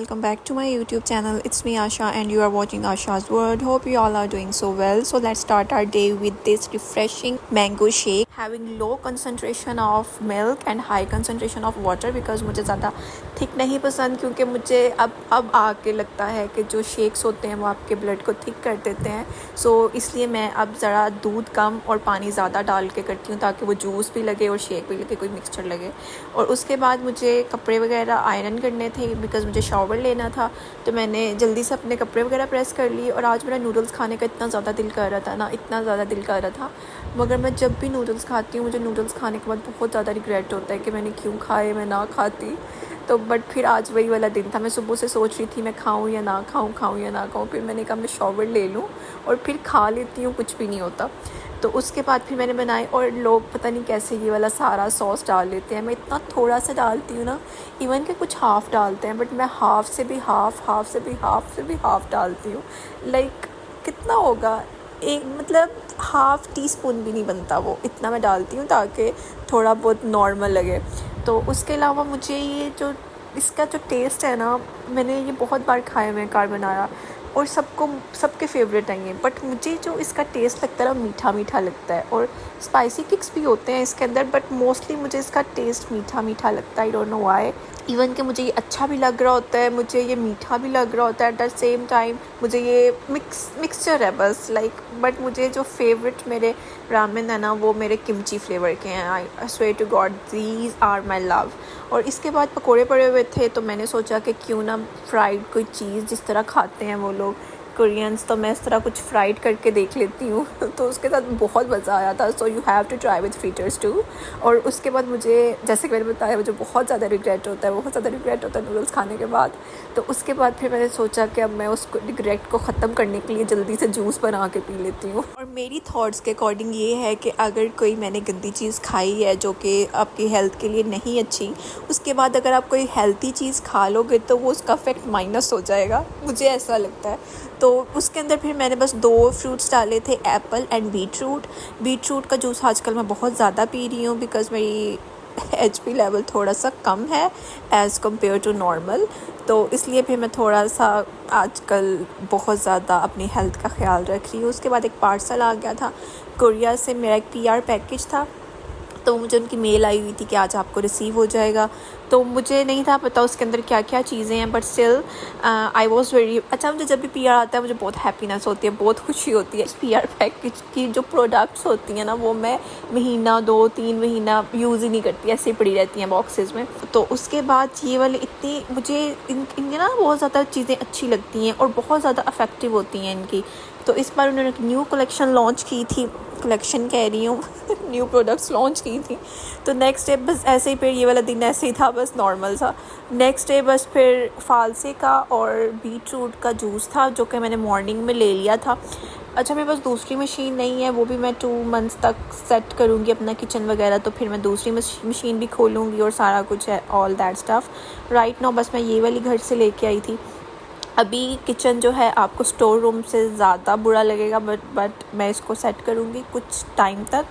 welcome back to my YouTube channel. It's me Asha and you are watching Asha's World. Hope you all are doing so well. So let's start our day with this refreshing mango shake having low concentration of milk and high concentration of water because मुझे ज़्यादा thick नहीं पसंद क्योंकि मुझे अब आके लगता है कि जो शेक्स होते हैं वो आपके ब्लड को थिक कर देते हैं. सो इसलिए मैं अब ज़रा दूध कम और पानी ज़्यादा डाल के करती हूँ ताकि वो जूस भी लगे और शेक भी लगे, कोई मिक्सचर लगे. और उसके बाद मुझे कपड़े वगैरह आयरन करने थे बिकॉज़ मुझे शावर लेना था. तो मैंने जल्दी से अपने कपड़े वगैरह प्रेस कर लिए. और आज मेरा नूडल्स खाने का इतना ज़्यादा दिल कर रहा था ना, इतना ज़्यादा दिल कर रहा था. मगर मैं जब भी नूडल्स खाती हूँ मुझे नूडल्स खाने के बाद बहुत ज़्यादा रिग्रेट होता है कि मैंने क्यों खाए, मैं ना खाती. तो बट फिर आज वही वाला दिन था. मैं सुबह से सोच रही थी मैं खाऊँ या ना खाऊँ, खाऊँ या ना खाऊँ. फिर मैंने कहा मैं शावर ले लूँ और फिर खा लेती हूँ, कुछ भी नहीं होता. तो उसके बाद फिर मैंने बनाई. और लोग पता नहीं कैसे ये वाला सारा सॉस डाल लेते हैं. मैं इतना थोड़ा सा डालती हूँ ना, इवन कि कुछ हाफ़ डालते हैं, बट मैं हाफ़ से भी हाफ़ डालती हूँ. लाइक कितना होगा, एक मतलब हाफ़ टी स्पून भी नहीं बनता वो, इतना मैं डालती हूँ ताकि थोड़ा बहुत नॉर्मल लगे. तो उसके अलावा मुझे ये जो इसका जो टेस्ट है ना, मैंने ये बहुत बार खाया हुए कार्बोनारा और सबके फेवरेट हैं ये. बट मुझे जो इसका टेस्ट लगता है ना, मीठा मीठा लगता है. और स्पाइसी किक्स भी होते हैं इसके अंदर, बट मोस्टली मुझे इसका टेस्ट मीठा मीठा लगता है. I don't know why. Even कि मुझे ये अच्छा भी लग रहा होता है, मुझे ये मीठा भी लग रहा होता है एट द सेम टाइम. मुझे ये मिक्सचर है बस लाइक. बट मुझे जो फेवरेट मेरे रामेन है ना, वो मेरे किमची फ्लेवर के हैं. I swear to God these are my love. और इसके बाद पकोड़े पड़े हुए थे तो मैंने सोचा कि क्यों ना फ्राइड कोई चीज़ जिस तरह खाते हैं वो लोग कोरियंस, तो मैं इस तरह कुछ फ्राइड करके देख लेती हूँ. तो उसके साथ बहुत मज़ा आया था. So you have to try with fritters too. और उसके बाद मुझे, जैसे कि मैंने बताया, मुझे बहुत ज़्यादा रिग्रेट होता है नूडल्स खाने के बाद. तो उसके बाद फिर मैंने सोचा कि अब मैं उस रिग्रेट को ख़त्म करने के लिए जल्दी से जूस बना के पी लेती हूँ. और मेरी थॉट्स के अकॉर्डिंग ये है कि अगर कोई मैंने गंदी चीज़ खाई है जो कि आपकी हेल्थ के लिए नहीं अच्छी, उसके बाद अगर आप कोई हेल्थी चीज़ खा लोगे तो वो उसका इफेक्ट माइनस हो जाएगा, मुझे ऐसा लगता है. तो उसके अंदर फिर मैंने बस 2 फ्रूट्स डाले थे, एप्पल एंड बीटरूट का जूस आजकल मैं बहुत ज़्यादा पी रही हूँ बिकॉज़ मेरी HP लेवल थोड़ा सा कम है एज़ कम्पेयर टू नॉर्मल. तो इसलिए फिर मैं थोड़ा सा आजकल बहुत ज़्यादा अपनी हेल्थ का ख्याल रख रही हूँ. उसके बाद एक पार्सल आ गया था कोरिया से. मेरा एक PR पैकेज था, तो मुझे उनकी मेल आई हुई थी कि आज आपको रिसीव हो जाएगा. तो मुझे नहीं था पता उसके अंदर क्या क्या चीज़ें हैं, but still I was very अच्छा. मुझे जब भी PR आता है मुझे बहुत हैप्पीनेस होती है, बहुत खुशी होती है. PR पैकेज की जो प्रोडक्ट्स होती हैं ना, वो मैं महीना 2-3 महीना यूज़ ही नहीं करती, ऐसे ही पड़ी रहती हैं बॉक्सेस में. तो उसके बाद ये वाले इतनी मुझे इनके ना बहुत ज़्यादा चीज़ें अच्छी लगती हैं और बहुत ज़्यादा इफ़ेक्टिव होती हैं इनकी. तो इस बार उन्होंने न्यू कलेक्शन लॉन्च की थी, कलेक्शन कह रही हूँ न्यू प्रोडक्ट्स लॉन्च की थी. तो नेक्स्ट डे बस ऐसे ही, फिर ये वाला दिन ऐसे ही था, बस नॉर्मल सा. नेक्स्ट डे बस फिर फालसे का और बीटरूट का जूस था जो कि मैंने मॉर्निंग में ले लिया था. अच्छा, मेरे पास दूसरी मशीन नहीं है, वो भी मैं 2 मंथ्स तक सेट करूँगी अपना किचन वगैरह. तो फिर मैं दूसरी मशीन भी खोलूँगी और सारा कुछ है, all that stuff. Right now बस मैं ये वाली घर से लेके आई थी. अभी किचन जो है आपको स्टोर रूम से ज़्यादा बुरा लगेगा, बट मैं इसको सेट करूँगी कुछ टाइम तक.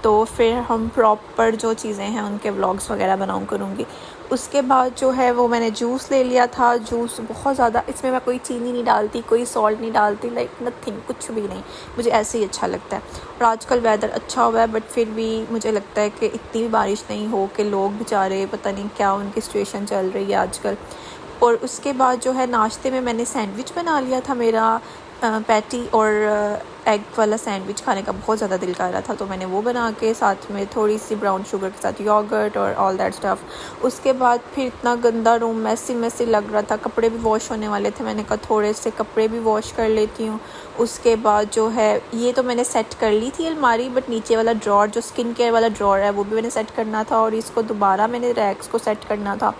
तो फिर हम प्रॉपर जो चीज़ें हैं उनके व्लॉग्स वगैरह बनाऊँ करूँगी. उसके बाद जो है वो मैंने जूस ले लिया था. जूस बहुत ज़्यादा, इसमें मैं कोई चीनी नहीं डालती, कोई सॉल्ट नहीं डालती, लाइक नथिंग, कुछ भी नहीं. मुझे ऐसे ही अच्छा लगता है. और आजकल वेदर अच्छा हुआ है, बट फिर भी मुझे लगता है कि इतनी भी बारिश नहीं हो कि लोग बेचारे पता नहीं क्या उनकी सिचुएशन चल रही है आजकल. और उसके बाद जो है नाश्ते में मैंने सैंडविच बना लिया था. मेरा पैटी और एग वाला सैंडविच खाने का बहुत ज़्यादा दिल कर रहा था, तो मैंने वो बना के साथ में थोड़ी सी ब्राउन शुगर के साथ योगर्ट और ऑल दैट स्टफ़. उसके बाद फिर इतना गंदा रूम मैसी लग रहा था. कपड़े भी वॉश होने वाले थे, मैंने कहा थोड़े से कपड़े भी वॉश कर लेती हूँ. उसके बाद जो है ये तो मैंने सेट कर ली थी अलमारी, बट नीचे वाला ड्रॉर जो स्किन केयर वाला ड्रॉर है वो भी मैंने सेट करना था और इसको दोबारा मैंने रैक्स को सेट करना था.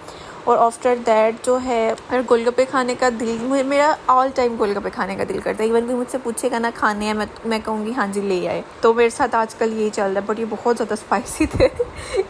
और आफ्टर दैट जो है फिर गोलगप्पे खाने का दिल, मेरा ऑल टाइम गोलगप्पे खाने का दिल करता है. इवन कोई मुझसे पूछेगा ना खाने हैं, मैं कहूँगी हाँ जी ले आए. तो मेरे साथ आजकल यही चल रहा है. बट ये बहुत ज़्यादा स्पाइसी थे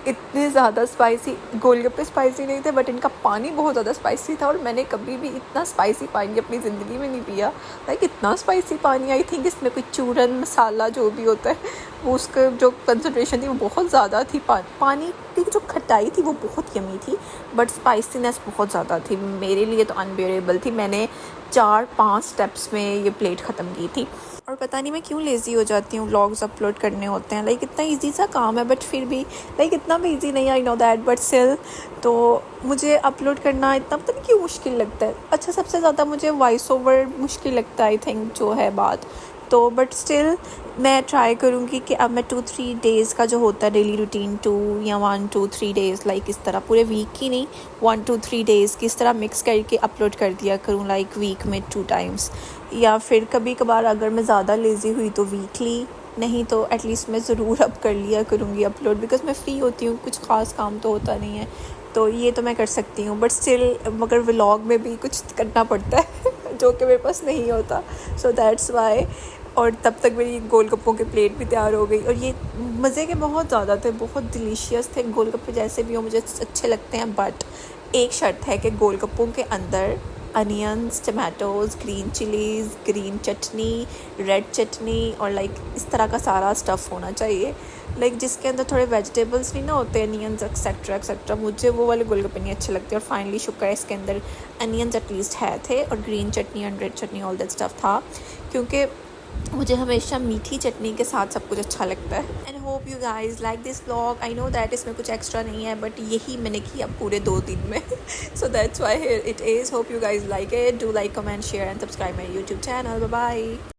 इतने ज़्यादा स्पाइसी. गोलगप्पे स्पाइसी नहीं थे, बट इनका पानी बहुत ज़्यादा स्पाइसी था. और मैंने कभी भी इतना स्पाइसी पानी अपनी ज़िंदगी में नहीं पिया. लाइक इतना स्पाइसी पानी. आई थिंक इसमें कोई चूरन मसाला जो भी होता है वो उसका जो कंसनट्रेशन थी वो बहुत ज़्यादा थी। पानी की जो खटाई थी वो बहुत यमी थी, बट स्पाइसीनेस बहुत ज़्यादा थी, मेरे लिए तो अनबेरेबल थी। मैंने 4-5 स्टेप्स में ये प्लेट ख़त्म की थी। और पता नहीं मैं क्यों लेज़ी हो जाती हूँ, व्लॉग्स अपलोड करने होते हैं, लाइक इतना इजी सा काम है, बट फिर भी लाइक इतना भी इजी नहीं, I know that, but still तो मुझे अपलोड करना इतना पता नहीं क्यों मुश्किल लगता है। अच्छा, सबसे ज़्यादा मुझे वॉइस ओवर मुश्किल लगता है, आई थिंक, जो है बात तो, बट स्टिल मैं ट्राई करूँगी कि अब मैं 2-3 डेज़ का जो होता है डेली रूटीन, 2 या 1-2-3 डेज़, लाइक इस तरह पूरे वीक की नहीं, 1-2-3 डेज़ की इस तरह मिक्स करके अपलोड कर दिया करूँ, लाइक वीक में 2 टाइम्स, या फिर कभी कभार अगर मैं ज़्यादा लेज़ी हुई तो वीकली, नहीं तो एटलीस्ट मैं ज़रूर अब कर लिया करूँगी अपलोड, बिकॉज़ मैं फ्री होती हूँ, कुछ ख़ास काम तो होता नहीं है, तो ये तो मैं कर सकती हूँ। बट स्टिल मगर व्लॉग में भी कुछ करना पड़ता है जो कि मेरे पास नहीं होता, सो दैट्स वाई। और तब तक मेरी गोलगप्पों की प्लेट भी तैयार हो गई, और ये मज़े के बहुत ज़्यादा थे, बहुत डिलीशियस थे। गोलगप्पे जैसे भी हो मुझे अच्छे लगते हैं, बट एक शर्त है कि गोलगप्पों के अंदर onions, tomatoes, green chillies, green chutney, red chutney और लाइक इस तरह का सारा स्टफ़ होना चाहिए, लाइक जिसके अंदर थोड़े वेजिटेबल्स नहीं ना होते, अनियंस एक्सेट्रा एक्सेट्रा, मुझे वो वाले गोलगप्पे नहीं अच्छे लगते। और फाइनली शुक्र है इसके अंदर अनियंस एटलीस्ट है थे, और green chutney and red chutney, all that stuff था, क्योंकि मुझे हमेशा मीठी चटनी के साथ सब कुछ अच्छा लगता है। And hope you guys like this vlog. I know that इसमें कुछ एक्स्ट्रा नहीं है, बट यही मैंने किया पूरे 2 दिन में, so that's why here it is. Hope you guys like it, do like, comment, share and subscribe my YouTube channel. Bye bye.